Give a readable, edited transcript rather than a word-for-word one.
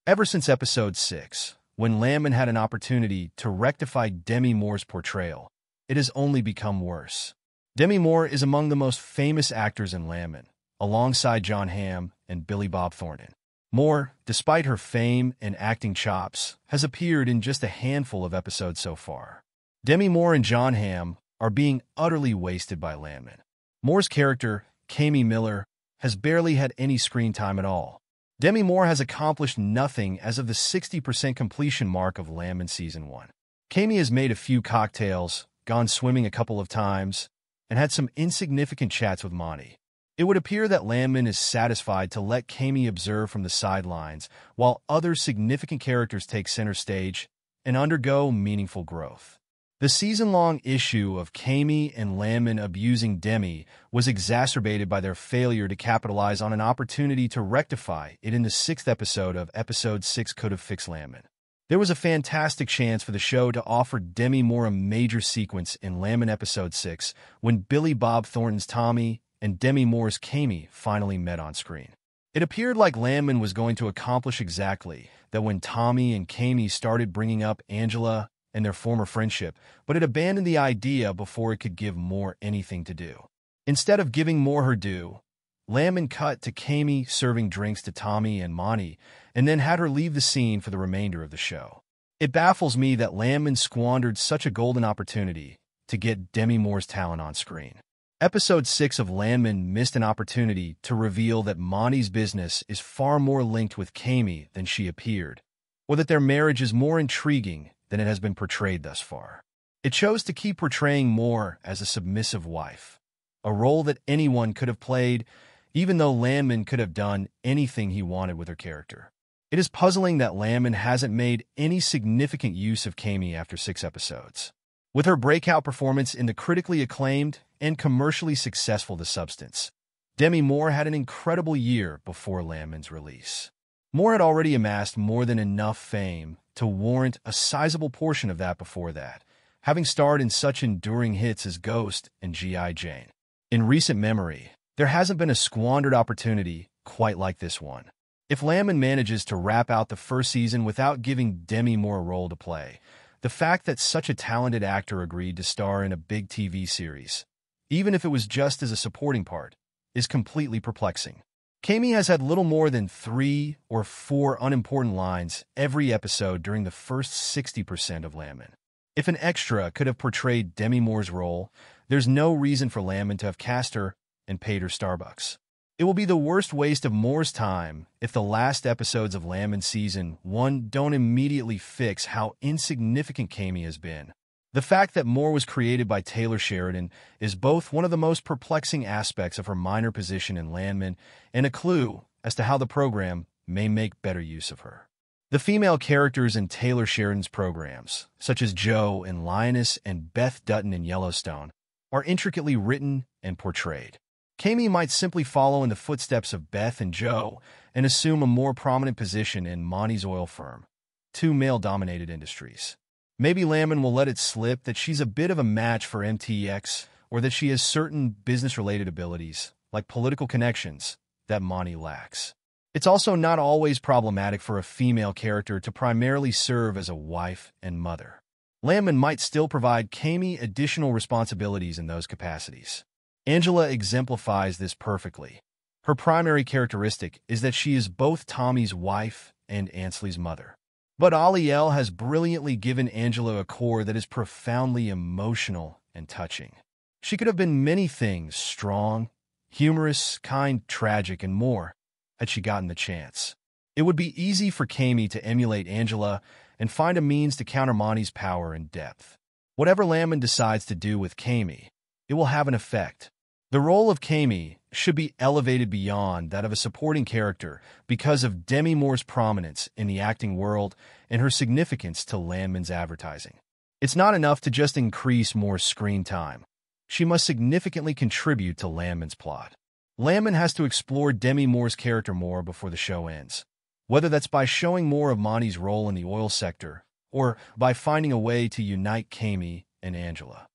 Ever since episode 6, when Landman had an opportunity to rectify Demi Moore's portrayal, it has only become worse. Demi Moore is among the most famous actors in Landman, alongside Jon Hamm and Billy Bob Thornton. Moore, despite her fame and acting chops, has appeared in just a handful of episodes so far. Demi Moore and Jon Hamm are being utterly wasted by Landman. Moore's character, Kami Miller, has barely had any screen time at all. Demi Moore has accomplished nothing as of the 60% completion mark of Landman Season 1. Kami has made a few cocktails, gone swimming a couple of times, and had some insignificant chats with Monty. It would appear that Landman is satisfied to let Kami observe from the sidelines, while other significant characters take center stage and undergo meaningful growth. The season-long issue of Kami and Landman abusing Demi was exacerbated by their failure to capitalize on an opportunity to rectify it in the 6th episode of Episode 6 Could Have Fixed Landman. There was a fantastic chance for the show to offer Demi Moore a major sequence in Landman Episode 6 when Billy Bob Thornton's Tommy and Demi Moore's Kami finally met on screen. It appeared like Landman was going to accomplish exactly that when Tommy and Kami started bringing up Angela and their former friendship, but it abandoned the idea before it could give Moore anything to do. Instead of giving Moore her due, Landman cut to Kami serving drinks to Tommy and Monty, and then had her leave the scene for the remainder of the show. It baffles me that Landman squandered such a golden opportunity to get Demi Moore's talent on screen. Episode 6 of Landman missed an opportunity to reveal that Monty's business is far more linked with Kami than she appeared, or that their marriage is more intriguing than it has been portrayed thus far. It chose to keep portraying Moore as a submissive wife, a role that anyone could have played, even though Landman could have done anything he wanted with her character. It is puzzling that Landman hasn't made any significant use of Kami after 6 episodes. With her breakout performance in the critically acclaimed and commercially successful The Substance, Demi Moore had an incredible year before Landman's release. Moore had already amassed more than enough fame to warrant a sizable portion of that before that, having starred in such enduring hits as Ghost and G.I. Jane. In recent memory, there hasn't been a squandered opportunity quite like this one. If Landman manages to wrap out the first season without giving Demi Moore a role to play, the fact that such a talented actor agreed to star in a big TV series, even if it was just as a supporting part, is completely perplexing. Kami has had little more than 3 or 4 unimportant lines every episode during the first 60% of Landman. If an extra could have portrayed Demi Moore's role, there's no reason for Landman to have cast her and paid her Starbucks. It will be the worst waste of Moore's time if the last episodes of Landman Season 1 don't immediately fix how insignificant Kami has been. The fact that Moore was created by Taylor Sheridan is both one of the most perplexing aspects of her minor position in Landman and a clue as to how the program may make better use of her. The female characters in Taylor Sheridan's programs, such as Jo in Lioness and Beth Dutton in Yellowstone, are intricately written and portrayed. Kami might simply follow in the footsteps of Beth and Jo and assume a more prominent position in Monty's oil firm, 2 male-dominated industries. Maybe Landman will let it slip that she's a bit of a match for MTX, or that she has certain business-related abilities, like political connections, that Monty lacks. It's also not always problematic for a female character to primarily serve as a wife and mother. Landman might still provide Kami additional responsibilities in those capacities. Angela exemplifies this perfectly. Her primary characteristic is that she is both Tommy's wife and Ansley's mother. But Aliel has brilliantly given Angela a core that is profoundly emotional and touching. She could have been many things: strong, humorous, kind, tragic, and more, had she gotten the chance. It would be easy for Kami to emulate Angela and find a means to counter Monty's power and depth. Whatever Landman decides to do with Kami, it will have an effect. The role of Kami should be elevated beyond that of a supporting character because of Demi Moore's prominence in the acting world and her significance to Landman's advertising. It's not enough to just increase Moore's screen time. She must significantly contribute to Landman's plot. Landman has to explore Demi Moore's character more before the show ends, whether that's by showing more of Monty's role in the oil sector or by finding a way to unite Kami and Angela.